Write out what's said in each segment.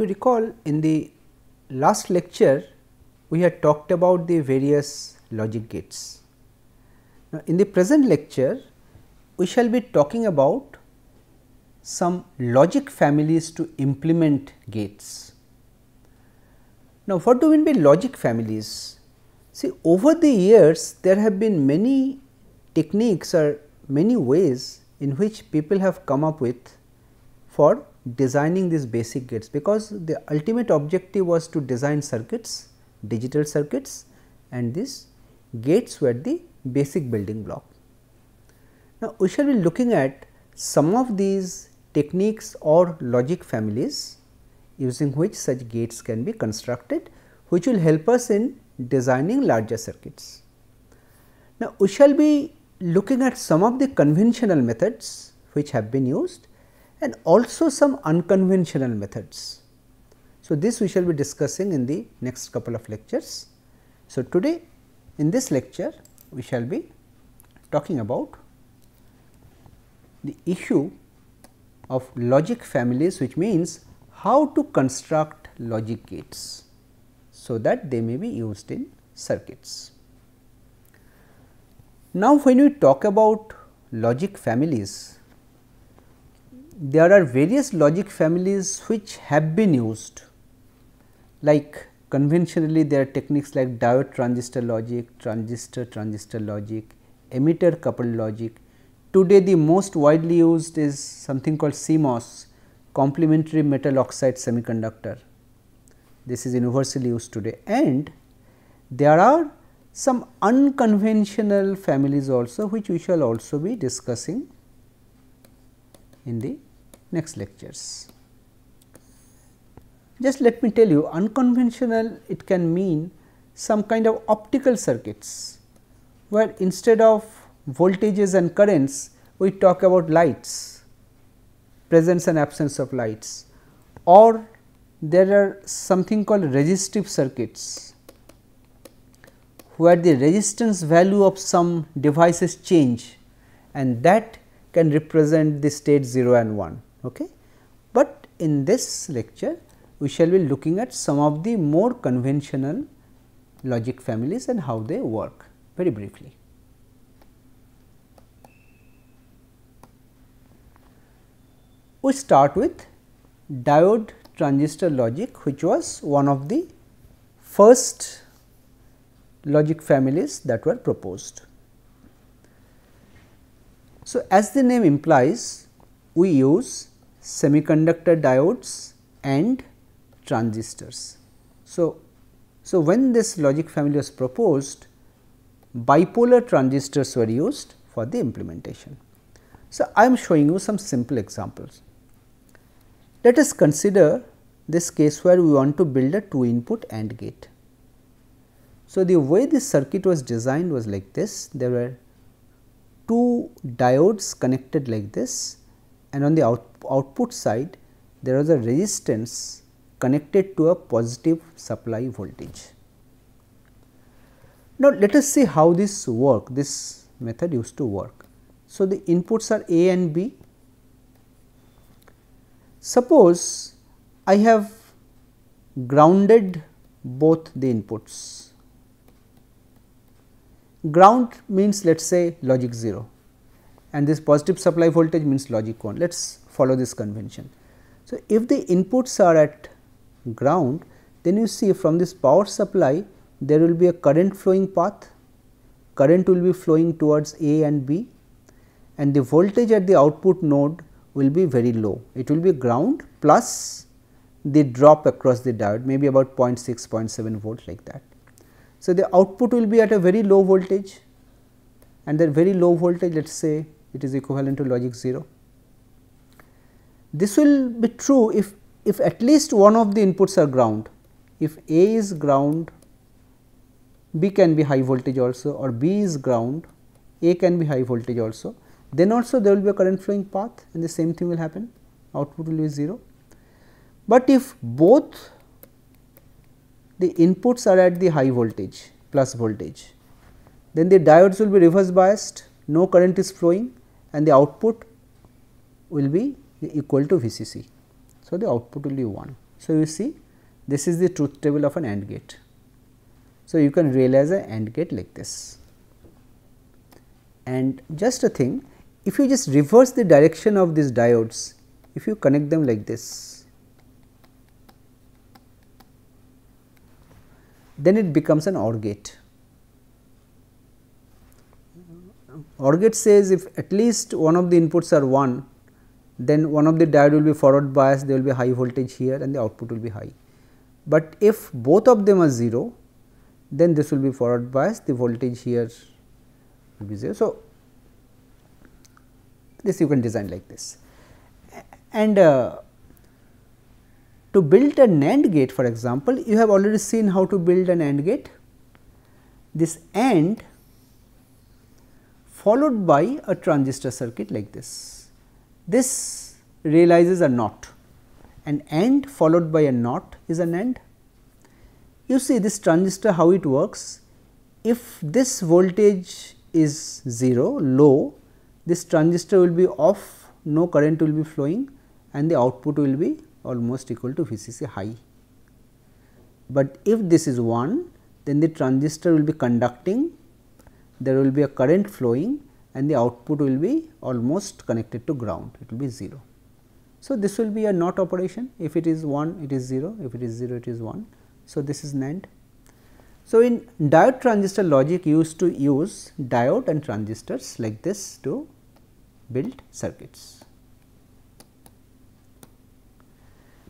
you recall, in the last lecture we had talked about the various logic gates. Now, in the present lecture we shall be talking about some logic families to implement gates. Now, what do we mean by logic families? See, over the years there have been many techniques or many ways in which people have come up with for designing these basic gates, because the ultimate objective was to design circuits, digital circuits, and these gates were the basic building block. Now, we shall be looking at some of these techniques or logic families using which such gates can be constructed, which will help us in designing larger circuits. Now, we shall be looking at some of the conventional methods which have been used and also some unconventional methods. So, this we shall be discussing in the next couple of lectures. So, today in this lecture we shall be talking about the issue of logic families, which means how to construct logic gates so that they may be used in circuits. Now, when we talk about logic families, there are various logic families which have been used, like conventionally there are techniques like diode transistor logic, transistor logic, emitter coupled logic. Today the most widely used is something called CMOS, complementary metal oxide semiconductor. This is universally used today, and there are some unconventional families also, which we shall also be discussing in the next lectures. Just let me tell you, unconventional, it can mean some kind of optical circuits, where instead of voltages and currents we talk about lights, presence and absence of lights, or there are something called resistive circuits, where the resistance value of some devices change, and that can represent the state 0 and 1. Okay. But in this lecture we shall be looking at some of the more conventional logic families and how they work very briefly. We start with diode transistor logic, which was one of the first logic families that were proposed. So, as the name implies, we use semiconductor diodes and transistors. So, when this logic family was proposed, bipolar transistors were used for the implementation. So, I am showing you some simple examples. Let us consider this case where we want to build a 2 input AND gate. So, the way this circuit was designed was like this. There were 2 diodes connected like this, and on the output side there was a resistance connected to a positive supply voltage. Now, let us see how this this method used to work. So, the inputs are A and B. Suppose I have grounded both the inputs. Ground means, let us say, logic 0, and this positive supply voltage means logic 1. Let us follow this convention. So, if the inputs are at ground, then you see from this power supply there will be a current flowing path, current will be flowing towards A and B, and the voltage at the output node will be very low. It will be ground plus the drop across the diode, maybe about 0.6, 0.7 volt, like that. So, the output will be at a very low voltage, and that very low voltage, let us say it is equivalent to logic 0. This will be true if at least one of the inputs are ground. If A is ground, B can be high voltage also, or B is ground, A can be high voltage also. Then also there will be a current flowing path, and the same thing will happen, output will be 0. But if both the inputs are at the high voltage, plus voltage, then the diodes will be reverse biased, no current is flowing, and the output will be equal to VCC. So, the output will be 1. So, you see this is the truth table of an AND gate. So, you can realize an AND gate like this. And just a thing, if you just reverse the direction of these diodes, if you connect them like this, then it becomes an OR gate. OR gate says if at least one of the inputs are 1, then one of the diode will be forward biased, there will be high voltage here and the output will be high. But if both of them are 0, then this will be forward biased, the voltage here will be 0. So, this you can design like this. And to build a NAND gate, for example, you have already seen how to build an AND gate. This AND followed by a transistor circuit like this. This realizes a NOT, and AND followed by a NOT is a NAND. You see this transistor how it works. If this voltage is 0, low, this transistor will be off, no current will be flowing and the output will be almost equal to VCC high. But if this is 1, then the transistor will be conducting, there will be a current flowing and the output will be almost connected to ground, it will be 0. So, this will be a NOT operation. If it is 1, it is 0, if it is 0, it is 1. So, this is NAND. So, in diode transistor logic, you used to use diode and transistors like this to build circuits.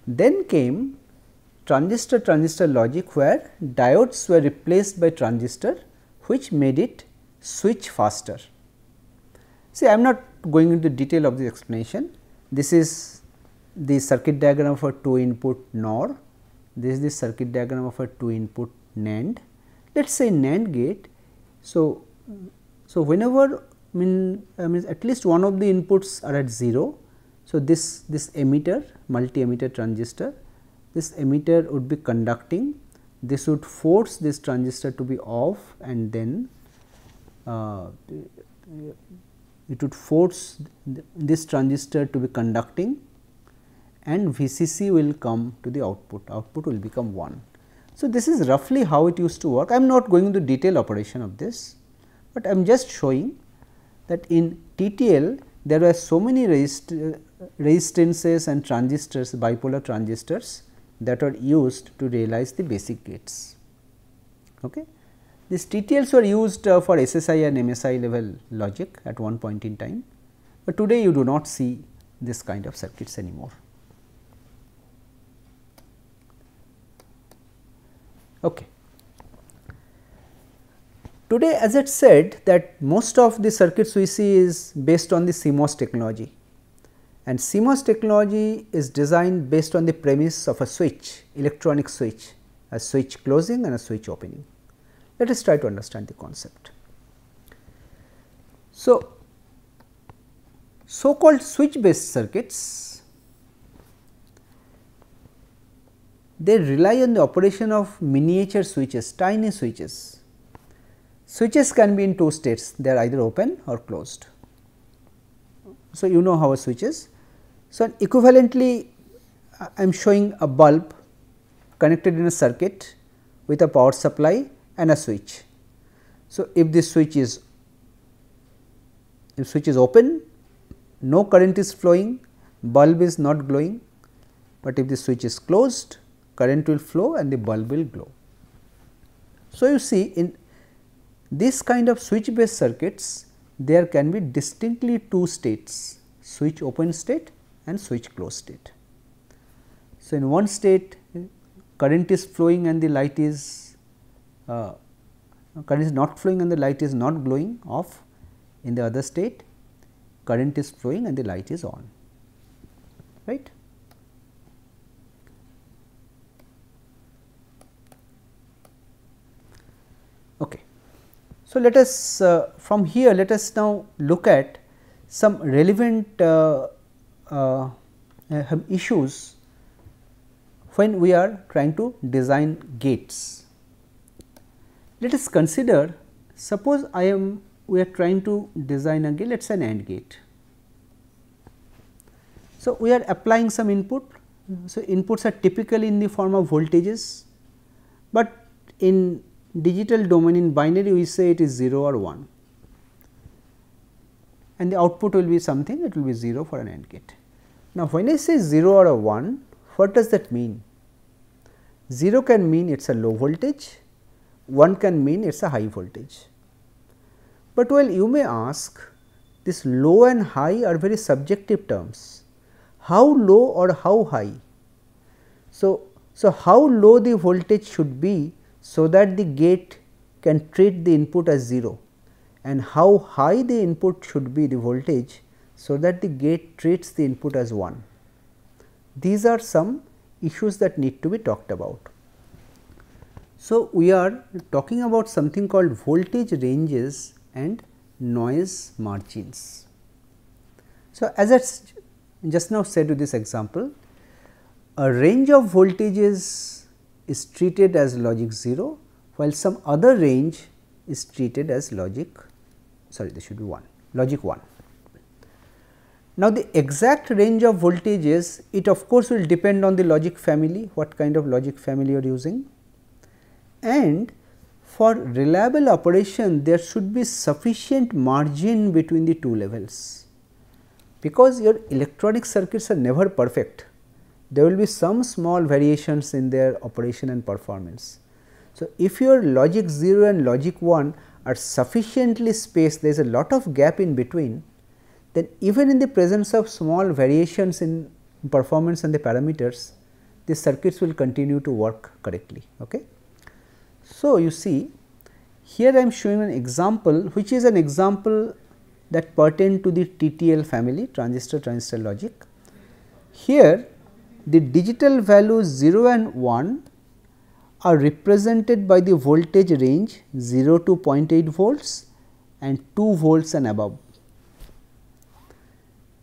Then came transistor logic, where diodes were replaced by transistor, which made it switch faster. See, I am not going into detail of the explanation. This is the circuit diagram for 2 input NOR, this is the circuit diagram of a 2 input NAND. Let us say NAND gate. So, whenever at least one of the inputs are at 0. So, this emitter, multi-emitter transistor, this emitter would be conducting, this would force this transistor to be off, and then it would force this transistor to be conducting, and VCC will come to the output, output will become 1. So, this is roughly how it used to work. I am not going into detail operation of this, but I am just showing that in TTL there were so many resistances and transistors, bipolar transistors, that are used to realize the basic gates. Okay. These TTLs were used for SSI and MSI level logic at one point in time, but today you do not see this kind of circuits anymore. Okay. Today, as it said, that most of the circuits we see is based on the CMOS technology, and CMOS technology is designed based on the premise of a switch, electronic switch, a switch closing and a switch opening. Let us try to understand the concept. So, so-called switch based circuits, they rely on the operation of miniature switches, tiny switches. Switches can be in 2 states, they are either open or closed. So, you know how a switch is. So, equivalently I am showing a bulb connected in a circuit with a power supply and a switch. So, if this switch is open, no current is flowing, bulb is not glowing, but if the switch is closed, current will flow and the bulb will glow. So, you see in this kind of switch based circuits, there can be distinctly 2 states, switch open state and switch closed state. So, in one state current is flowing and the light is current is not flowing and the light is not glowing off. In the other state current is flowing and the light is on, right. Okay. So, let us from here let us now look at some relevant issues when we are trying to design gates. Let us consider, suppose we are trying to design a gate, let us say an AND gate. So, we are applying some input, So, inputs are typically in the form of voltages, but in digital domain in binary we say it is 0 or 1, and the output will be something, it will be 0 for an AND gate. Now, when I say 0 or a 1, what does that mean? 0 can mean it is a low voltage, 1 can mean it is a high voltage. But well, you may ask, this low and high are very subjective terms. How low or how high? So how low the voltage should be so that the gate can treat the input as 0, and how high the input should be the voltage so that the gate treats the input as 1. These are some issues that need to be talked about. So, we are talking about something called voltage ranges and noise margins. So, as I just now said with this example, a range of voltages is treated as logic 0, while some other range is treated as logic 1. Now, the exact range of voltages, it of course will depend on the logic family, what kind of logic family you are using, and for reliable operation there should be sufficient margin between the two levels, because your electronic circuits are never perfect. There will be some small variations in their operation and performance. So, if your logic 0 and logic 1 are sufficiently spaced, there is a lot of gap in between, then even in the presence of small variations in performance and the parameters, the circuits will continue to work correctly. Okay. So, you see here I am showing an example, which is an example that pertain to the TTL family, transistor logic. Here the digital values 0 and 1 are represented by the voltage range 0 to 0.8 volts and 2 volts and above.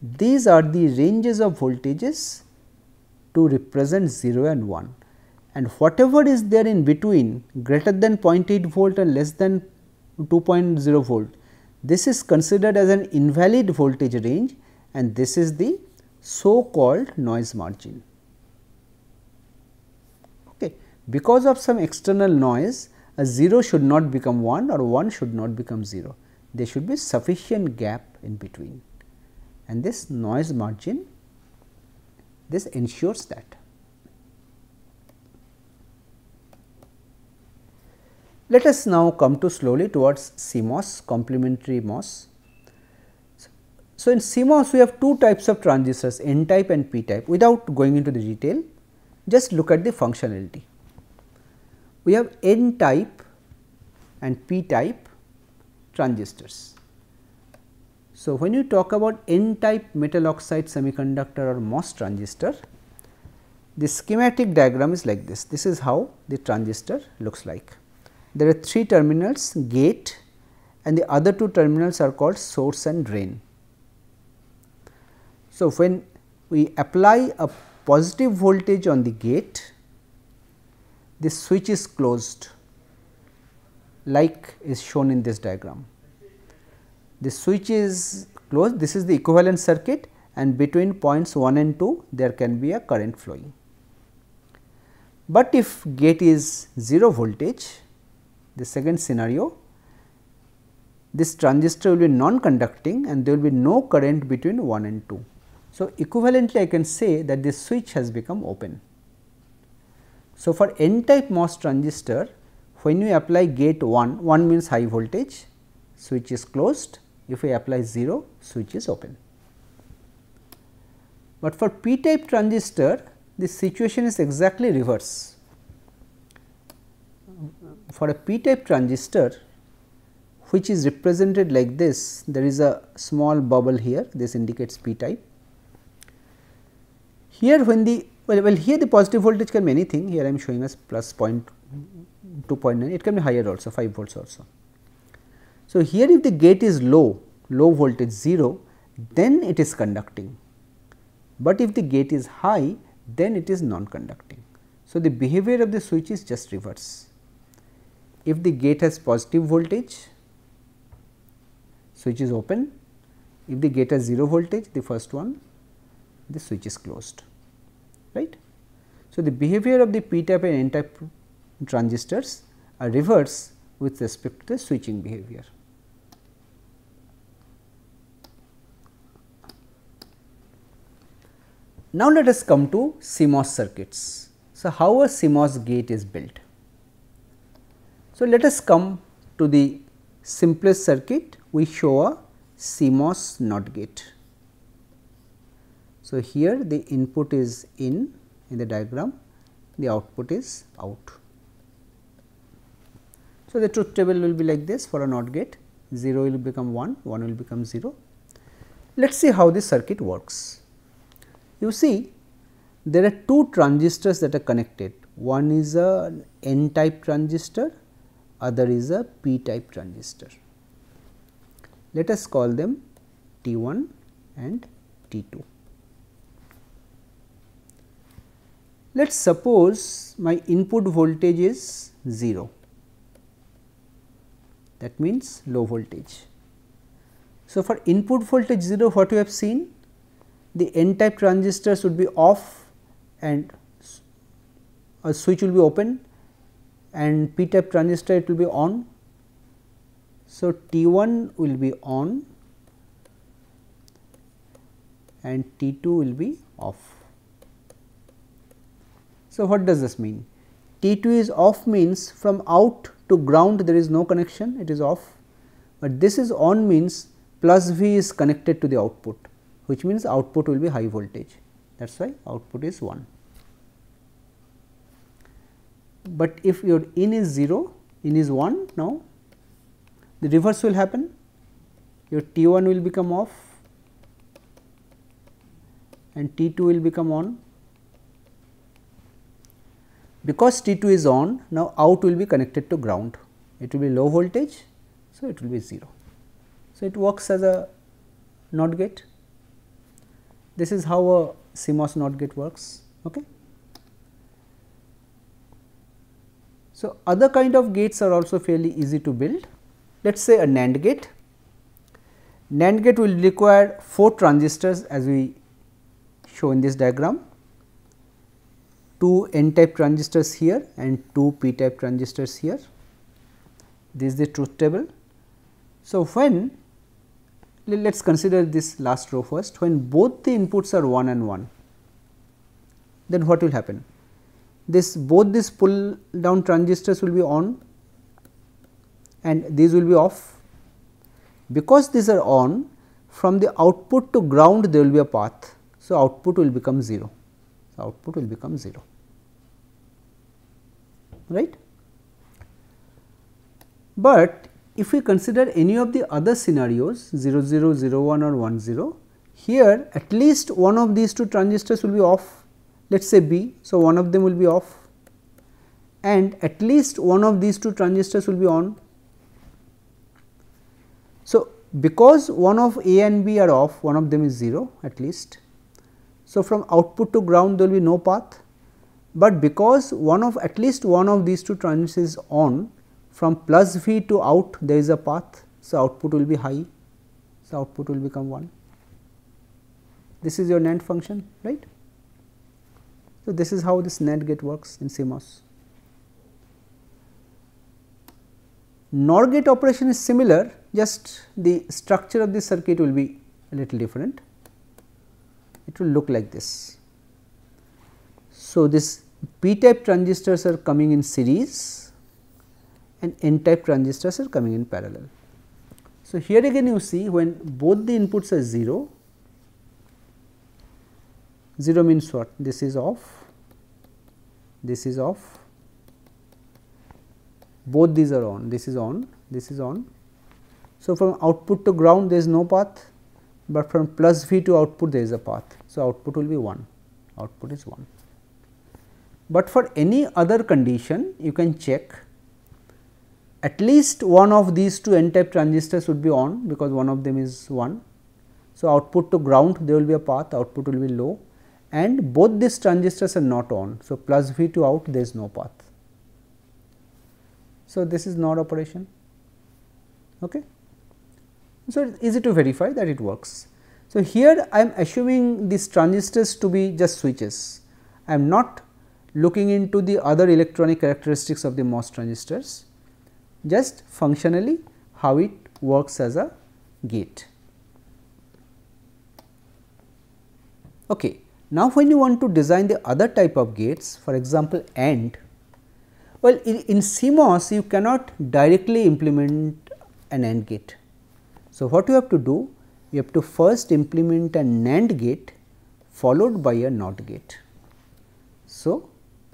These are the ranges of voltages to represent 0 and 1, and whatever is there in between greater than 0.8 volt and less than 2.0 volt, this is considered as an invalid voltage range, and this is the so called noise margin. Okay. Because of some external noise, a 0 should not become 1 or 1 should not become 0. There should be sufficient gap in between, and this noise margin, this ensures that. Let us now come to slowly towards CMOS, complementary MOS. So, in CMOS we have two types of transistors, N type and P type. Without going into the detail, just look at the functionality. We have N type and P type transistors. So, when you talk about N type metal oxide semiconductor or MOS transistor, the schematic diagram is like this. This is how the transistor looks like. There are 3 terminals, gate, and the other 2 terminals are called source and drain. So, when we apply a positive voltage on the gate, the switch is closed like is shown in this diagram. The switch is closed, this is the equivalent circuit, and between points 1 and 2 there can be a current flowing. But if gate is 0 voltage, the second scenario, this transistor will be non-conducting and there will be no current between 1 and 2. So, equivalently I can say that this switch has become open. So, for N type MOS transistor, when you apply gate 1, 1 means high voltage, switch is closed. If we apply 0, switch is open. But for P type transistor, the situation is exactly reverse. For a P type transistor, which is represented like this, there is a small bubble here, this indicates P type. Here when the here the positive voltage can be anything, here I am showing us plus 2.9, it can be higher also, 5 volts also. So, here if the gate is low voltage 0, then it is conducting, but if the gate is high, then it is non-conducting. So, the behavior of the switch is just reverse. If the gate has positive voltage, switch is open. If the gate has 0 voltage, the first one, the switch is closed. right. So, the behavior of the p type and n type transistors are reverse with respect to the switching behavior. Now, let us come to CMOS circuits. So, how a CMOS gate is built? So, let us come to the simplest circuit. We show a CMOS NOT gate. So, here the input is in the diagram, the output is out. So, the truth table will be like this for a NOT gate, 0 will become 1, 1 will become 0. Let us see how this circuit works. You see, there are two transistors that are connected, one is a N type transistor, other is a P type transistor. Let us call them T1 and T2. Let us suppose my input voltage is 0, that means low voltage. So, for input voltage 0, what we have seen, the N type transistors would be off and a switch will be open, and P type transistor it will be on. So, T1 will be on and T2 will be off. So, what does this mean? T2 is off means from out to ground there is no connection, it is off, but this is on means plus V is connected to the output, which means output will be high voltage, that is why output is 1. But if your in is 0, in is 1, now the reverse will happen, your T1 will become off and T2 will become on. Because T2 is on, now out will be connected to ground, it will be low voltage, so it will be 0. So, it works as a NOT gate. This is how a CMOS NOT gate works. Okay. So, other kind of gates are also fairly easy to build. Let us say a NAND gate. NAND gate will require 4 transistors as we show in this diagram, 2 N type transistors here and 2 P type transistors here. This is the truth table. So, when let us consider this last row first, when both the inputs are 1 and 1, then what will happen? Both these pull down transistors will be on and these will be off. Because these are on, from the output to ground there will be a path. So, output will become 0. So, output will become 0, right. But if we consider any of the other scenarios 0 0 0 1 or 1 0, here at least one of these two transistors will be off, let us say B. So, one of them will be off and at least one of these two transistors will be on. So, because one of A and B are off, one of them is 0 at least. So, from output to ground there will be no path, but because at least one of these two transistors is on, from plus V to out there is a path. So, output will be high, so output will become 1. This is your NAND function, right. So, this is how this NAND gate works in CMOS. NOR gate operation is similar, just the structure of the circuit will be a little different. It will look like this. So, this P type transistors are coming in series and N type transistors are coming in parallel. So, here again you see when both the inputs are 0, 0 means what? This is off, this is off, both these are on, this is on, this is on. So, from output to ground there is no path, but from plus V to output there is a path. So, output will be 1, output is 1. But for any other condition you can check at least one of these two N type transistors would be on, because one of them is 1. So, output to ground there will be a path, output will be low, and both these transistors are not on. So, plus V to out there is no path. So, this is NOR operation. Okay. So, it is easy to verify that it works. So, here I am assuming these transistors to be just switches. I am not looking into the other electronic characteristics of the MOS transistors, just functionally how it works as a gate. Okay. Now, when you want to design the other type of gates, for example, AND, well, in CMOS you cannot directly implement an AND gate. So, what you have to do? You have to first implement a NAND gate followed by a NOT gate. So,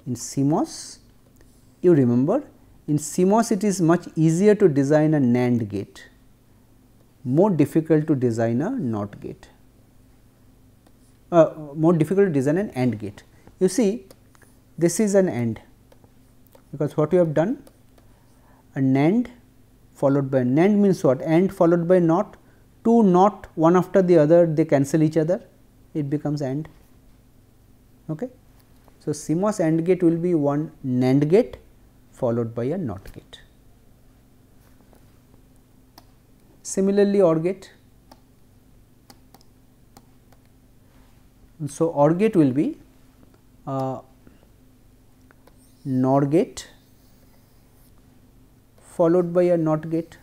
in CMOS, you remember, in CMOS it is much easier to design a NAND gate, more difficult to design a NOT gate. More difficult to design an AND gate. You see, this is an AND, because what you have done, a NAND followed by NAND means what? AND followed by NOT, two NOT one after the other, they cancel each other, it becomes AND. Okay. So, CMOS AND gate will be one NAND gate followed by a NOT gate. Similarly, OR gate. So, OR gate will be NOR gate followed by a NOT gate.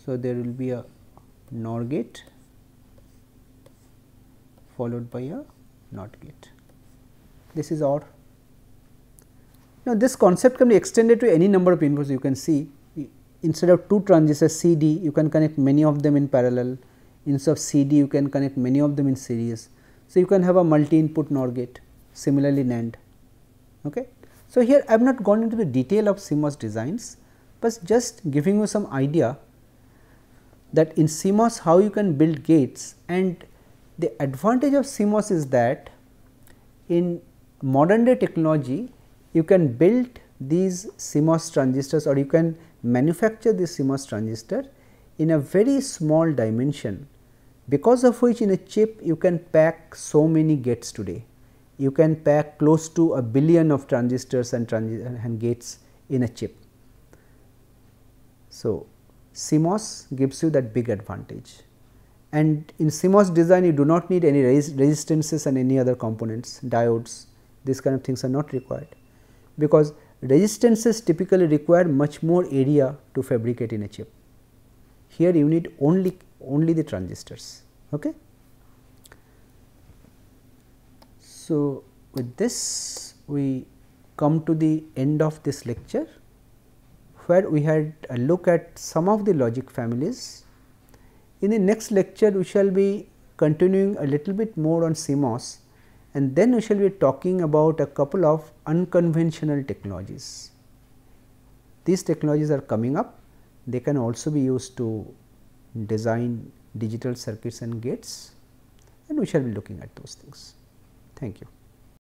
So, there will be a NOR gate followed by a NOT gate. This is OR. Now, this concept can be extended to any number of inputs. You can see, instead of 2 transistors CD, you can connect many of them in parallel. Instead of CD, you can connect many of them in series. So, you can have a multi-input NOR gate, similarly NAND. Okay. So, here I have not gone into the detail of CMOS designs, but just giving you some idea that in CMOS how you can build gates, and the advantage of CMOS is that in modern day technology you can build these CMOS transistors, or you can manufacture this CMOS transistor in a very small dimension, because of which in a chip you can pack so many gates today. You can pack close to a billion of transistors and gates in a chip. So, CMOS gives you that big advantage, and in CMOS design you do not need any resistances and any other components, diodes, these kind of things are not required, because resistances typically require much more area to fabricate in a chip. Here you need only the transistors. Okay. So, with this we come to the end of this lecture, where we had a look at some of the logic families. In the next lecture we shall be continuing a little bit more on CMOS, and then we shall be talking about a couple of unconventional technologies. These technologies are coming up, they can also be used to design digital circuits and gates, and we shall be looking at those things. Thank you.